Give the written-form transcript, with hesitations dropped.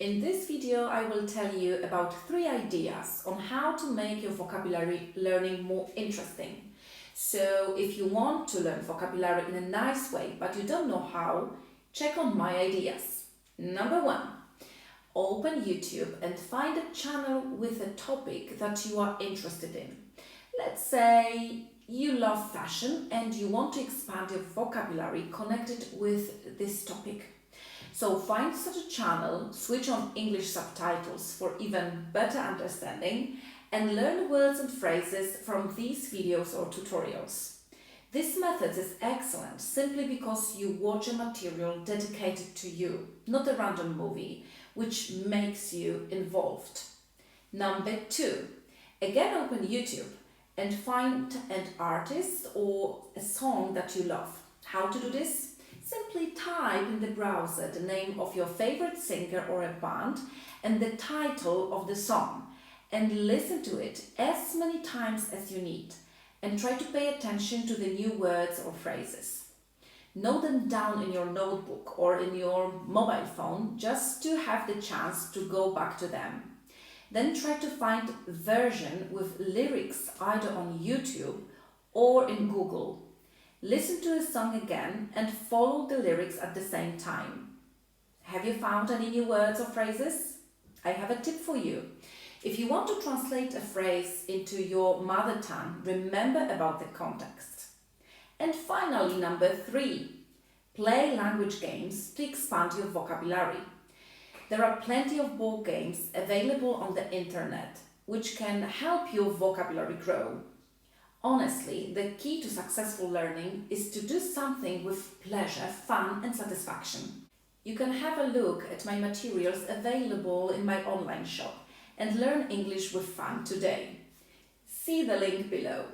In this video, I will tell you about 3 ideas on how to make your vocabulary learning more interesting. So if you want to learn vocabulary in a nice way, but you don't know how, check on my ideas. Number 1, open YouTube and find a channel with a topic that you are interested in. Let's say you love fashion and you want to expand your vocabulary connected with this topic. So find such a channel, switch on English subtitles for even better understanding, and learn words and phrases from these videos or tutorials. This method is excellent simply because you watch a material dedicated to you, not a random movie, which makes you involved. Number 2, again open YouTube and find an artist or a song that you love. How to do this? Simply type in the browser the name of your favorite singer or a band and the title of the song, and listen to it as many times as you need, and try to pay attention to the new words or phrases. Note them down in your notebook or in your mobile phone just to have the chance to go back to them. Then try to find a version with lyrics either on YouTube or in Google. Listen to a song again and follow the lyrics at the same time. Have you found any new words or phrases? I have a tip for you. If you want to translate a phrase into your mother tongue, remember about the context. And finally, number 3, play language games to expand your vocabulary. There are plenty of board games available on the internet which can help your vocabulary grow. Honestly, the key to successful learning is to do something with pleasure, fun and satisfaction. You can have a look at my materials available in my online shop and learn English with fun today. See the link below.